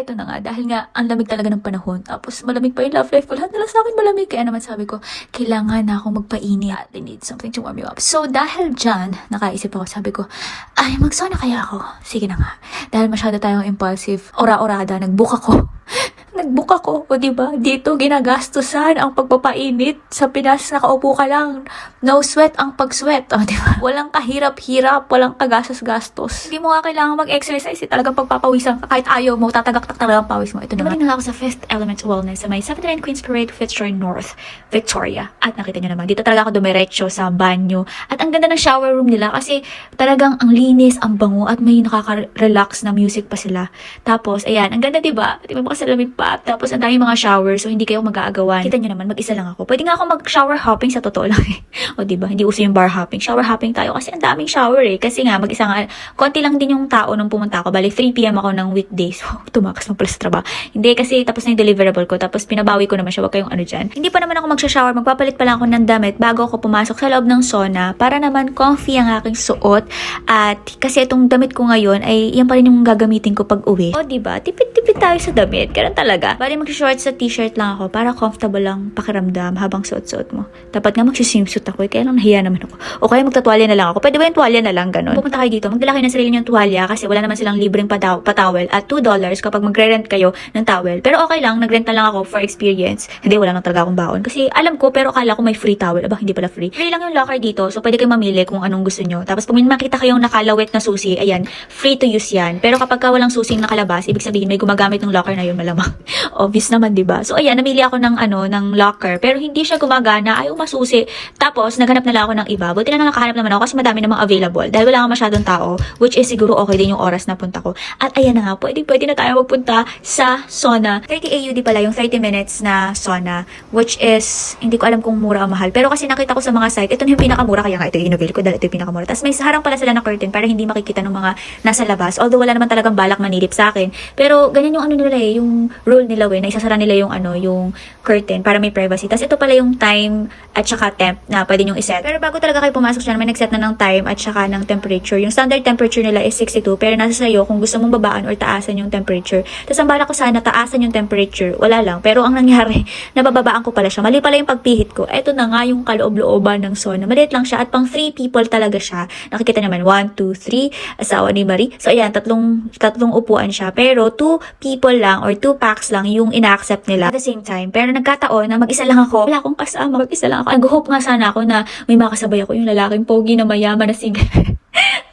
eto na nga, dahil nga ang lamig talaga ng panahon, tapos malamig pa yung love life ko, lahat na lang sa akin malamig, kaya naman sabi ko, kailangan na akong magpainit, I need something to warm you up. So dahil dyan, nakaisip ako, sabi ko, ay magsona kaya ako, sige na nga, dahil masyado tayong impulsive, ora-orada, nagbook ako, o diba, dito ginagastusan ang pagpapainit, sa Pinas nakaupo ka lang, no sweat ang pag-sweat, diba, walang kahirap-hirap, walang kagastos-gastos, hindi mo nga kailangan mag-exercise, talagang pagpapawisan ka, kahit ayaw mo, tatagak-tak talagang pawis mo. Ito na nga ako sa Fifth Element Wellness sa may 79 Queens Parade, Fitzroy North, Victoria. At nakita nyo naman, dito talaga ako dumiretso sa banyo. At ang ganda ng shower room nila kasi talagang ang linis, ang bango, at may nakaka-relax na music pa sila. Tapos, ayan, ang ganda diba? Di ba makasalamig pa? Tapos, ang dami mga shower, so hindi kayo mag-aagawan. Kita nyo naman, mag-isa lang ako. Pwede nga ako mag-shower hopping sa totoo lang eh. O diba, hindi uso yung bar hopping. Shower hopping tayo kasi ang daming shower eh. Kasi nga, mag-isa nga, konti lang din yung tao nung pumunta ako. Bali, 3 p.m. ako ng weekdays. Tumakas ng pala sa trabaho. Hindi kasi tapos na yung deliverable ko. Tapos pinabawi ko naman siya. Huwag kayong ano dyan. Hindi pa naman ako magsha-shower. Magpapalit pa lang ako ng damit bago ako pumasok sa loob ng sauna para naman comfy ang aking suot. At kasi itong damit ko ngayon ay yan pa rin yung gagamitin ko pag uwi. O diba? Tipid-tipid tayo sa damit. Ganun talaga. Bali mag-shorts sa t-shirt lang ako para comfortable lang pakiramdam habang suot-suot mo. Dapat nga mag-swimsuit ako. Kaya lang nahiya naman ako. O kaya magtatwalya na lang ako. Pwede ba yung tuwalya na lang? Ganun. Pupunta kayo dito. Magdala kayo ng sarili niyong tuwalya kasi wala naman silang libreng patawel at $2 kapag magre-rent kayo ng towel. Pero okay lang, nag-rent na lang ako for experience. Hindi, wala nang talaga akong baon. Kasi alam ko, pero akala ko may free towel. Aba, hindi pala free. Free lang yung locker dito, so pwede kayong mamili kung anong gusto nyo. Tapos pag may makita kayong nakalawit na susi, ayan, free to use yan. Pero kapag ka walang susing nakalabas, ibig sabihin may gumagamit ng locker na yun, malamang. Obvious naman, diba? So ayan, namili ako ng ng locker, pero hindi siya gumagana, ayaw masusi. Tapos, naghanap na lang ako ng iba. Buti na nakahanap naman ako kasi madami namang available. Dahil wala nga masyadong tao, which is siguro okay din yung oras na punta ko. At ayan na nga, pwede na tayo magpunta sa sauna. 30 AUD pala yung 30 minutes na sauna, which is, hindi ko alam kung mura o mahal. Pero kasi nakita ko sa mga site, ito na yung pinakamura, kaya nga ito yung in-avail ko dahil ito yung pinakamura. Tapos may harang pala sila na curtain para hindi makikita ng mga nasa labas. Although wala naman talagang balak manilip sa akin. Pero ganyan yung nila eh, yung rule nila na isasara nila yung yung curtain para may privacy. Tapos ito pala yung time at saka temp na pwede nyo iset. Pero bago talaga kayo pumasok dyan, may nag-set na ng time at saka ng temperature. Yung standard temperature nila is 62, pero nasa sayo kung gusto mong babaan or taasan yung temperature. Tapos ang bala ko sana taasan yung temperature, wala lang. Pero ang nangyari, nabababaan ko pala siya. Mali pala yung pagpihit ko. Eto na nga yung kaloob-looban ng sauna. Maliit lang siya at pang 3 people talaga siya. Nakikita naman, 1, 2, 3, asawa ni Marie. So ayan, tatlong upuan siya. Pero 2 people lang or 2 packs lang yung ina-accept nila at the same time. Pero nagkataon na mag-isa lang ako. Wala akong kasama, mag-isa lang ako. Nag-hope nga sana ako na may makasabay ako yung lalaking pogi na mayaman na single.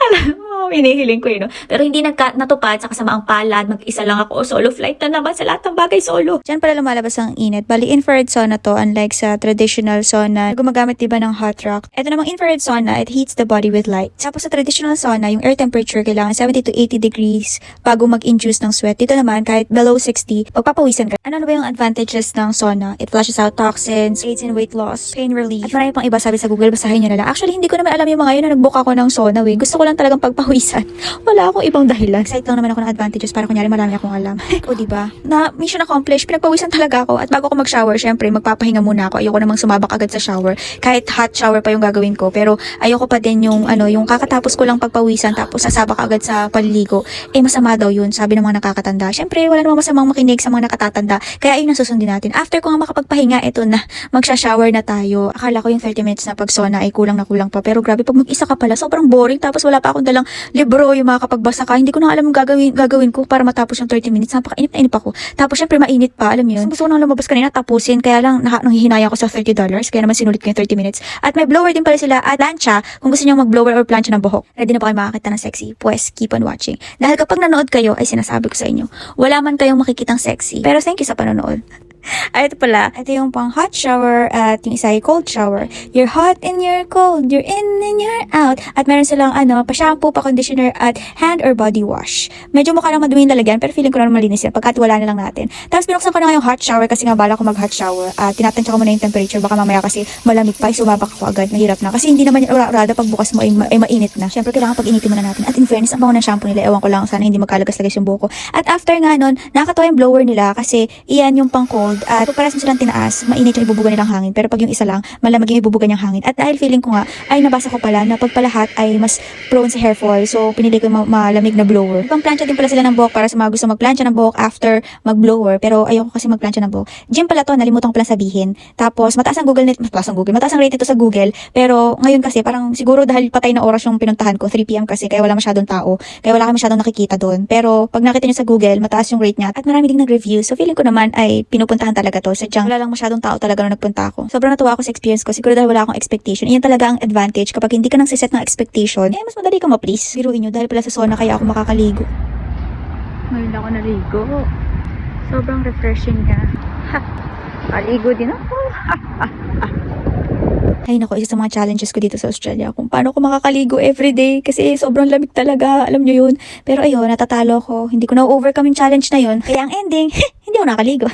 Alam mo, hinihiling ko yun, no? Pero hindi natupad sa kasamaang palad, mag-isa lang ako, solo flight na naman sa lahat ng bagay solo. Diyan pala lumalabas ang init. Bali, infrared sauna to, unlike sa traditional sauna, gumagamit diba ng hot rock. Ito namang infrared sauna, it heats the body with light. Tapos sa traditional sauna, yung air temperature kailangan 70 to 80 degrees bago mag-induce ng sweat. Dito naman, kahit below 60, pagpapawisan ka. Ano ba yung advantages ng sauna? It flushes out toxins, aids in weight loss, pain relief, at marami pang iba sabi sa Google, basahin nyo na lang. Actually, hindi ko naman alam yung mga yun na nag-book ako ng sauna, eh. Gusto ko lang talagang pagpawisan. Wala akong ibang dahilan. Excited lang naman ako ng advantages para kunyari marami akong alam. O diba? Na mission accomplished. Pinagpawisan talaga ako. At bago ako mag-shower, syempre magpapahinga muna ako. Ayoko namang sumabak agad sa shower. Kahit hot shower pa yung gagawin ko. Pero ayoko pa din yung yung kakatapos ko lang pagpawisan tapos sasabak agad sa paliligo. Eh masama daw yun. Sabi ng mga nakakatanda. Syempre wala namang masamang makinig sa mga nakatatanda. Kaya ayun ang susundin natin. After ko nga makapagpahinga, eto na. Magsha-shower na tayo. Akala ko yung 30 minutes na pag-sauna ay kulang na kulang pa. Pero grabe, pag mag-isa ka pala, sobrang boring. Tapos wala pa akong dalang libro, yung makakapagbasa ka. Hindi ko na alam yung gagawin ko para matapos yung 30 minutes. Napakainip na inip ako. Tapos syempre mainit pa, alam yun. Gusto ko nang lumabas kanina, tapusin. Kaya lang nanghihinaya ako sa $30. Kaya naman sinulit ko yung 30 minutes. At may blower din pala sila at plancha. Kung gusto niyo mag-blower or plancha ng buhok. Ready na pa kayo makakita ng sexy? Pues, keep on watching. Dahil kapag nanood kayo, ay sinasabi ko sa inyo, wala man kayong makikitang sexy. Pero thank you sa panonood. Ay, ito pala. Ito yung pang hot shower at yung isa ay cold shower. You're hot and you're cold. You're in and you're out. At meron silang pa-shampoo, pa-conditioner at hand or body wash. Medyo mukha lang madumi yung lalagyan pero feeling ko na malinis yan pagkat wala na lang natin. Tapos binuksan ko na ngayong hot shower kasi nga bala ko mag-hot shower. At tinatansya ko muna yung temperature. Baka mamaya kasi malamig pa, sumabak ako agad. Mahirap na. Kasi hindi naman yung ura-urada pag bukas mo ay mainit na. Siyempre kailangan pag-initin muna natin. At in fairness, ang bango ng shampoo nila. Ewan ko lang, sana hindi magkalagas-lagas yung buhok ko. At after nga nun, nakakatawa yung blower nila kasi iyan yung pang cold. cold at pag parehas mo silang tinaas, mainit yung ibubuga nilang hangin. Pero pag yung isa lang, malamig yung ibubuga niyang hangin. At dahil feeling ko nga, ay nabasa ko pala na pag palahat ay mas prone sa hair fall. So, pinili ko yung malamig na blower. Ibang plancha din pala sila ng buhok para sa mga gusto magplancha ng buhok after mag-blower. Pero ayoko kasi magplancha ng buhok. Gym pala to, nalimutan ko pala sabihin. Tapos, mataas ang rate ito sa Google. Pero ngayon kasi, parang siguro dahil patay na oras yung pinuntahan ko, 3 PM kasi, kaya wala masyadong tao. Kaya wala kami masyadong nakikita doon. Pero pag nakita niyo sa Google, mataas yung rate niya. At marami ding nag-review. So, feeling ko naman ay pinupuntahan talaga to. Sadyang wala lang masyadong tao talaga nung nagpunta ako. Sobrang natuwa ako sa experience ko. Siguro dahil wala akong expectation. Iyan talaga ang advantage. Kapag hindi ka nang siset ng expectation, mas madali ka ma-please. Biruin nyo, dahil pala sa sauna kaya ako makakaligo. Ngayon ako naligo. Sobrang refreshing niya. Ha! Aligo din ako. Ay nako, isa sa mga challenges ko dito sa Australia kung paano ko makakaligo everyday kasi sobrang lamig talaga, alam nyo yun. Pero ayun, natatalo ko. Hindi ko na-overcome yung challenge na yun. Kaya ang ending, hindi ako nakaligo.